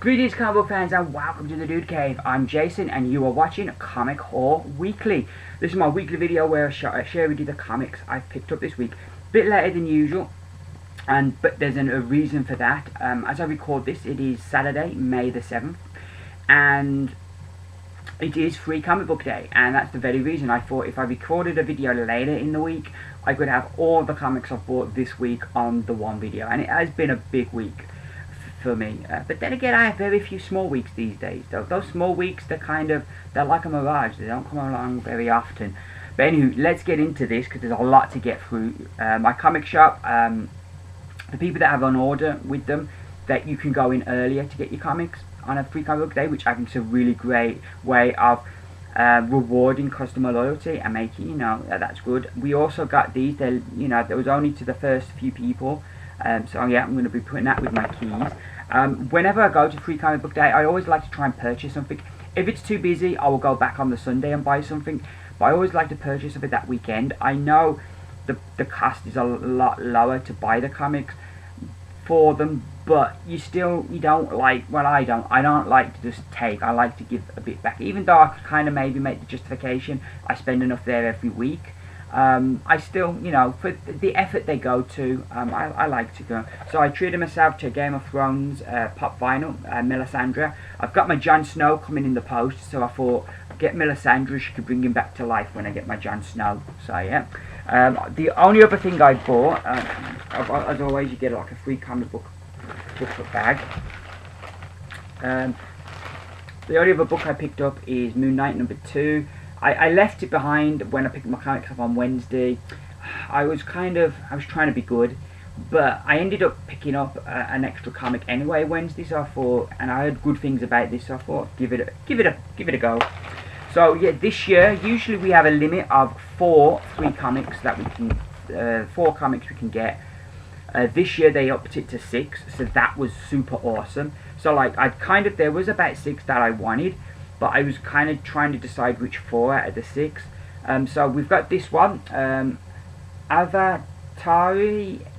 Greetings comic book fans and welcome to the Dude Cave. I'm Jason and you are watching Comic Haul Weekly. This is my weekly video where I share with you the comics I've picked up this week. Bit later than usual, but there's a reason for that. As I record this, it is Saturday, May the 7th, and it is Free Comic Book Day, and that's the very reason I thought if I recorded a video later in the week, I could have all the comics I've bought this week on the one video, and it has been a big week for me, but then again I have very few small weeks these days. Those small weeks, they're like a mirage, they don't come along very often. But anywho, let's get into this because there's a lot to get through. My comic shop, the people that have an order with them, that you can go in earlier to get your comics on a Free Comic Book Day, which I think is a really great way of rewarding customer loyalty and making, that's good. We also got these, there was only to the first few people, so yeah, I'm going to be putting that with my keys. Whenever I go to Free Comic Book Day, I always like to try and purchase something. If it's too busy, I will go back on the Sunday and buy something, but I always like to purchase something that weekend. I know the cost is a lot lower to buy the comics for them, but you don't like, well, I don't like to just take, I like to give a bit back, even though I could kind of maybe make the justification I spend enough there every week. I still, for the effort they go to, I like to go. So I treated myself to a Game of Thrones pop vinyl, Melisandre. I've got my Jon Snow coming in the post, so I thought I'd get Melisandre, she could bring him back to life when I get my Jon Snow. So yeah. The only other thing I bought, as always, you get like a free comic book booklet bag. The only other book I picked up is Moon Knight #2. I left it behind when I picked my comics up on Wednesday. I was trying to be good, but I ended up picking up an extra comic anyway Wednesday. So I thought, and I heard good things about this, so I thought give it a go. So yeah, this year usually we have a limit of 4 free comics that we can, 4 comics we can get. This year they upped it to 6, so that was super awesome. So like there was about 6 that I wanted, but I was kind of trying to decide which 4 out of the 6. So we've got this one, Avatar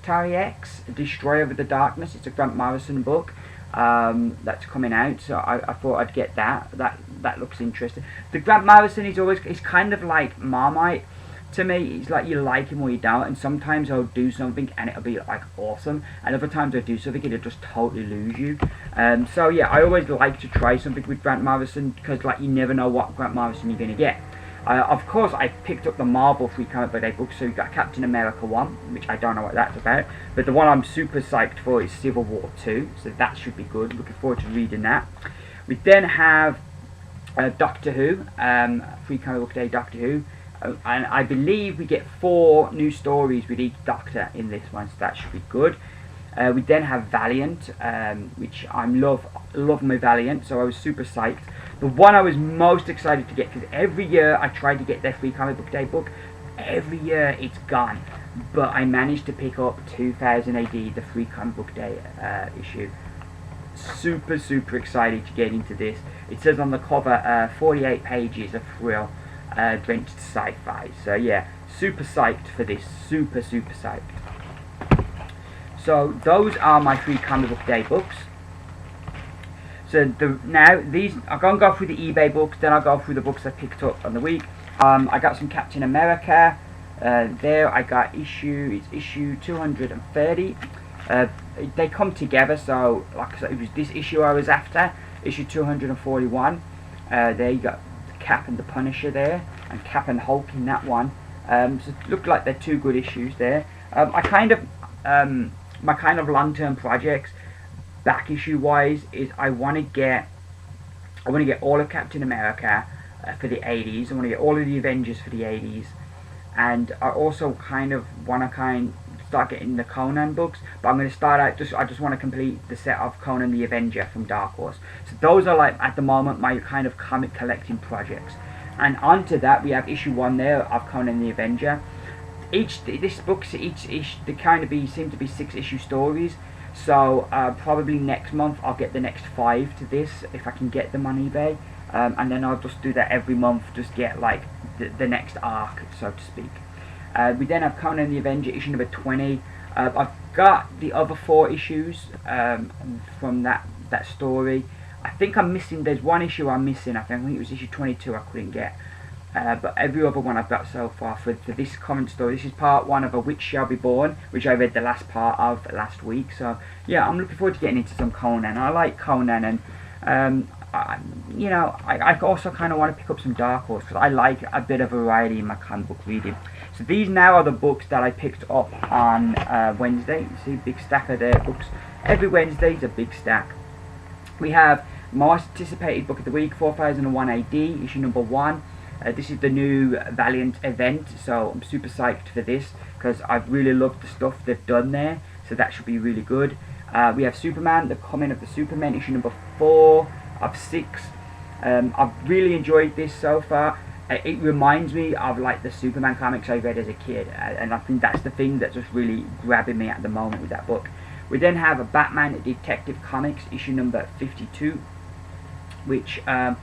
X, Destroyer of the Darkness. It's a Grant Morrison book that's coming out, so I thought I'd get that. That looks interesting. The Grant Morrison is kind of like Marmite to me. It's like you like him or you don't, and sometimes I'll do something and it'll be like awesome, and other times I'll do something and it'll just totally lose you. So yeah, I always like to try something with Grant Morrison because like you never know what Grant Morrison you're gonna get. Of course, I picked up the Marvel Free Comic Book Day book, so you got Captain America 1, which I don't know what that's about, but the one I'm super psyched for is Civil War 2, so that should be good. Looking forward to reading that. We then have Doctor Who, Free Comic Book Day Doctor Who. And I believe we get 4 new stories with each Doctor in this one, so that should be good. We then have Valiant, which I love my Valiant, so I was super psyched. The one I was most excited to get, because every year I try to get their Free Comic Book Day book, every year it's gone, but I managed to pick up 2000 AD, the Free Comic Book Day issue. Super excited to get into this. It says on the cover 48 pages of thrill, drenched sci-fi. So yeah, super psyched for this, super psyched. So those are my Free Comic Book Day books. So now these, I'm going to go through the eBay books, then I'll go through the books I picked up on the week. I got some Captain America. There I got issue 230. They come together, so like I said, it was this issue I was after, issue 241. There you got Cap and the Punisher there, and Cap and Hulk in that one. So it looked like they're 2 good issues there. My kind of long-term projects, back issue wise, is I want to get all of Captain America for the 80s. I want to get all of the Avengers for the 80s, and I also kind of want to start getting the Conan books, but I'm going to start out I just want to complete the set of Conan the Avenger from Dark Horse. So those are like at the moment my kind of comic collecting projects. And onto that we have issue 1 there of Conan the Avenger. They seem to be 6 issue stories. So probably next month I'll get the next 5 to this if I can get them on eBay, and then I'll just do that every month, just get like the next arc, so to speak. We then have Conan the Avenger issue #20. I've got the other 4 issues from that that story. I think I'm missing, there's one issue I'm missing, I think it was issue 22 I couldn't get. But every other one I've got so far for this current story. This is part 1 of A Witch Shall Be Born, which I read the last part of last week. So yeah, I'm looking forward to getting into some Conan. I like Conan, and I also kind of want to pick up some Dark Horse, because I like a bit of variety in my comic book reading. So these now are the books that I picked up on Wednesday. You see, big stack of their books. Every Wednesday is a big stack. We have most anticipated book of the week, 4001 AD, issue number 1. This is the new Valiant event, so I'm super psyched for this, because I've really loved the stuff they've done there, so that should be really good. We have Superman, the coming of the Superman, issue number 4 of 6. I've really enjoyed this so far. It reminds me of like the Superman comics I read as a kid, and I think that's the thing that's just really grabbing me at the moment with that book. We then have a Batman Detective Comics, issue number 52, which I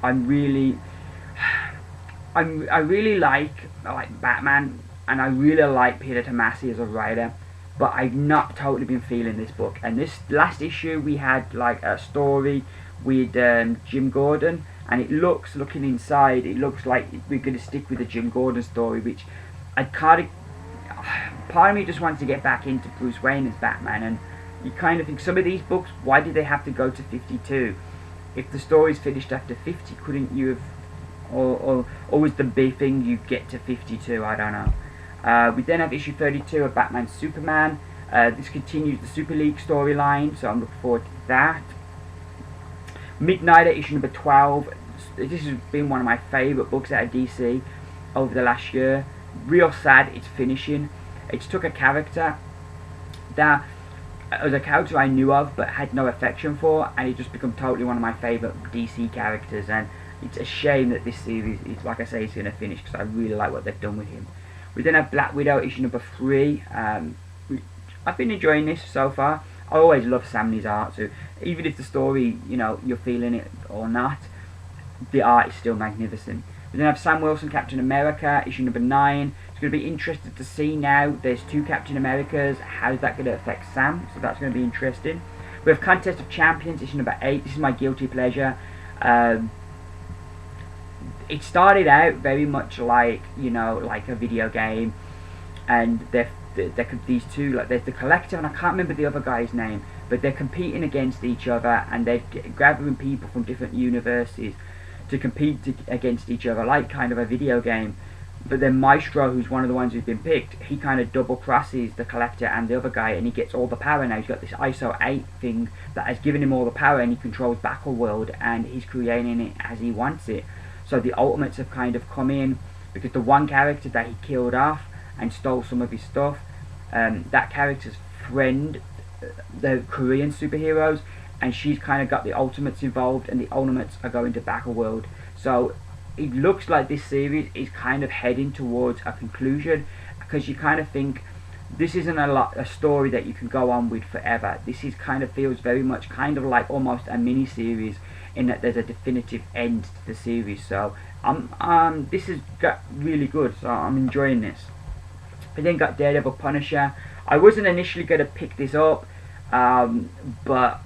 really like Batman, and I really like Peter Tomasi as a writer, but I've not totally been feeling this book. And this last issue we had like a story with Jim Gordon, and looking inside, it looks like we're going to stick with the Jim Gordon story, which I kind of, part of me just wants to get back into Bruce Wayne as Batman. And you kind of think, some of these books, why did they have to go to 52? If the story's finished after 50, couldn't you have, or was the big thing you get to 52? I don't know. We then have issue 32 of Batman Superman. This continues the Super League storyline, so I'm looking forward to that. Midnighter, issue number 12. This has been one of my favourite books out of DC over the last year. Real sad it's finishing. It took a character that was a character I knew of but had no affection for, and it just become totally one of my favourite DC characters, and it's a shame that this series is, like I say, is going to finish, because I really like what they've done with him. We then have Black Widow, issue number 3. I've been enjoying this so far. I always love Sam Lee's art, so even if the story, you're feeling it or not, the art is still magnificent. We then have Sam Wilson, Captain America, issue number 9. It's going to be interesting to see now. There's 2 Captain Americas. How's that going to affect Sam? So that's going to be interesting. We have Contest of Champions, issue number 8. This is my guilty pleasure. It started out very much like, like a video game, and these two, like there's the Collective, and I can't remember the other guy's name, but they're competing against each other, and they're gathering people from different universes to compete against each other, like kind of a video game. But then Maestro, who's one of the ones who's been picked, he kind of double crosses the Collector and the other guy, and he gets all the power now. He's got this ISO 8 thing that has given him all the power, and he controls Battleworld, and he's creating it as he wants it. So the Ultimates have kind of come in, because the one character that he killed off and stole some of his stuff, that character's friend, the Korean superheroes, and she's kind of got the Ultimates involved, and the Ultimates are going to Battleworld. So it looks like this series is kind of heading towards a conclusion, because you kind of think this isn't a story that you can go on with forever. This is kind of feels very much kind of like almost a mini series, in that there's a definitive end to the series. So this has got really good, so I'm enjoying this. We then got Daredevil Punisher. I wasn't initially going to pick this up, but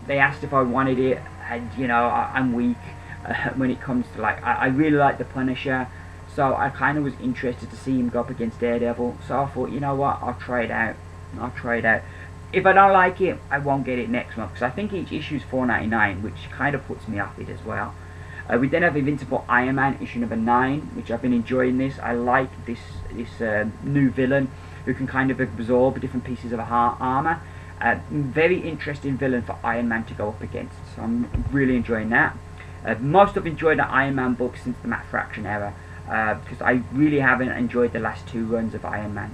they asked if I wanted it, and I'm weak when it comes to I really like the Punisher, so I kind of was interested to see him go up against Daredevil. So I thought, you know what, I'll try it out. If I don't like it, I won't get it next month, because I think each issue is $4.99, which kind of puts me off it as well. We then have Invincible Iron Man, issue number 9, which I've been enjoying this. I like this new villain who can kind of absorb different pieces of armour. Very interesting villain for Iron Man to go up against, so I'm really enjoying that. Most have enjoyed the Iron Man book since the Matt Fraction era, because I really haven't enjoyed the last 2 runs of Iron Man.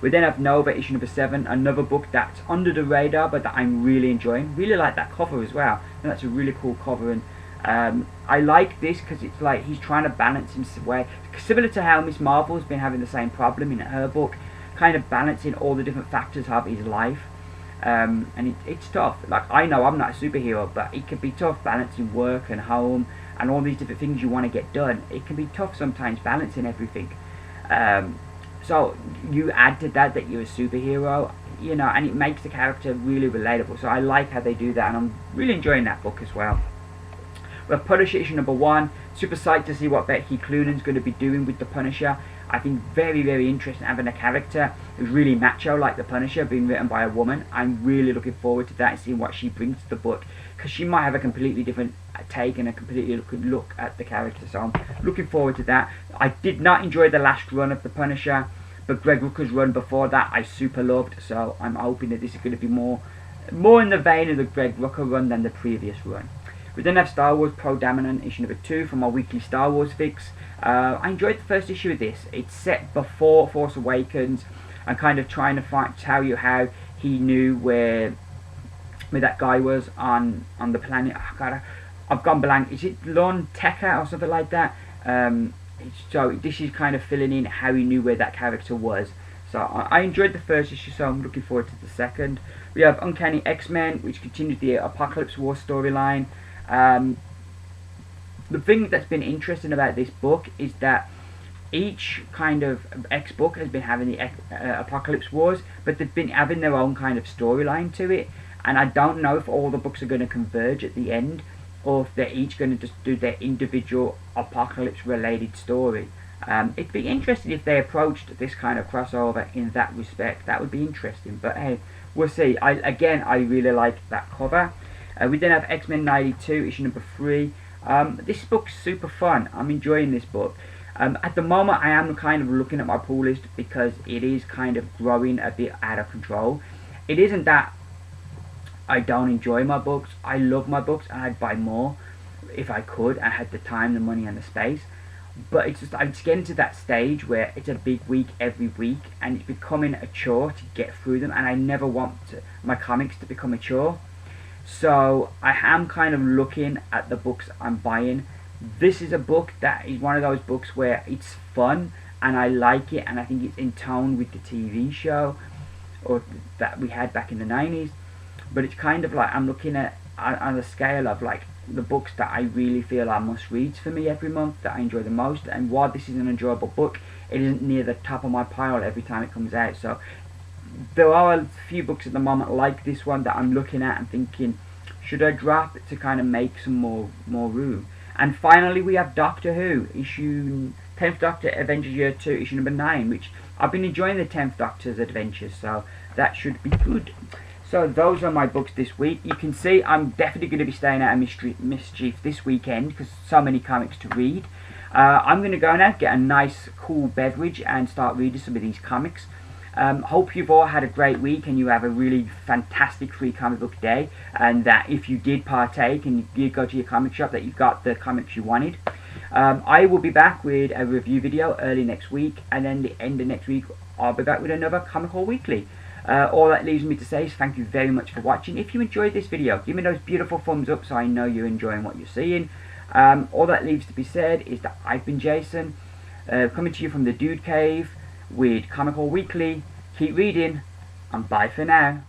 We then have Nova, issue number 7, another book that's under the radar, but that I'm really enjoying. Really like that cover as well, and that's a really cool cover. And I like this because it's like he's trying to balance his way, similar to how Miss Marvel's been having the same problem in her book, kind of balancing all the different factors of his life. And it's tough. Like, I know I'm not a superhero, but it can be tough balancing work and home and all these different things you want to get done. It can be tough sometimes balancing everything. So you add to that you're a superhero, you know, and it makes the character really relatable. So I like how they do that, and I'm really enjoying that book as well. But Punisher issue number 1, super psyched to see what Becky Cloonan's going to be doing with the Punisher. I think very interesting having a character who's really macho like the Punisher being written by a woman. I'm really looking forward to that and seeing what she brings to the book, because she might have a completely different take and a completely different look at the character. So I'm looking forward to that. I did not enjoy the last run of the Punisher, but Greg Rucka's run before that I super loved. So I'm hoping that this is going to be more in the vein of the Greg Rucka run than the previous run. We then have Star Wars Pro Dominant issue number 2 from our weekly Star Wars fix. I enjoyed the first issue of this. It's set before Force Awakens and kind of trying to tell you how he knew where that guy was on the planet. Oh God, I've gone blank. Is it Lon Tekka or something like that? So this is kind of filling in how he knew where that character was. So I enjoyed the first issue, so I'm looking forward to the second. We have Uncanny X-Men, which continues the Apocalypse War storyline. The thing that's been interesting about this book is that each kind of X book has been having the Apocalypse Wars, but they've been having their own kind of storyline to it, and I don't know if all the books are going to converge at the end, or if they're each going to just do their individual Apocalypse related story. It'd be interesting if they approached this kind of crossover in that respect. That would be interesting, but hey, we'll see. I really like that cover. We then have X-Men 92 issue number 3. This book's super fun. I'm enjoying this book. At the moment I am kind of looking at my pull list because it is kind of growing a bit out of control. It isn't that I don't enjoy my books. I love my books and I'd buy more if I could. I had the time, the money and the space. But it's just, I'm getting to that stage where it's a big week every week and it's becoming a chore to get through them, and I never want my comics to become a chore. So I am kind of looking at the books I'm buying. This is a book that is one of those books where it's fun and I like it, and I think it's in tone with the TV show or that we had back in the 90s. But it's kind of like I'm looking at on the scale of like the books that I really feel are must reads for me every month, that I enjoy the most. And while this is an enjoyable book, it isn't near the top of my pile every time it comes out. So there are a few books at the moment like this one that I'm looking at and thinking, should I drop it to kind of make some more room? And finally we have Doctor Who, issue 10th Doctor Avenger Year 2, issue number 9, which I've been enjoying the 10th Doctor's adventures, so that should be good. So those are my books this week. You can see I'm definitely going to be staying out of mischief this weekend because so many comics to read. I'm going to go now, get a nice cool beverage and start reading some of these comics. Hope you've all had a great week and you have a really fantastic free comic book day, and that if you did partake and you did go to your comic shop, that you got the comics you wanted. I will be back with a review video early next week, and then the end of next week I'll be back with another Comic Haul Weekly. All that leaves me to say is thank you very much for watching. If you enjoyed this video, give me those beautiful thumbs up so I know you're enjoying what you're seeing. All that leaves to be said is that I've been Jason, coming to you from the Dude Cave with Comic Haul Weekly. Keep reading, and bye for now.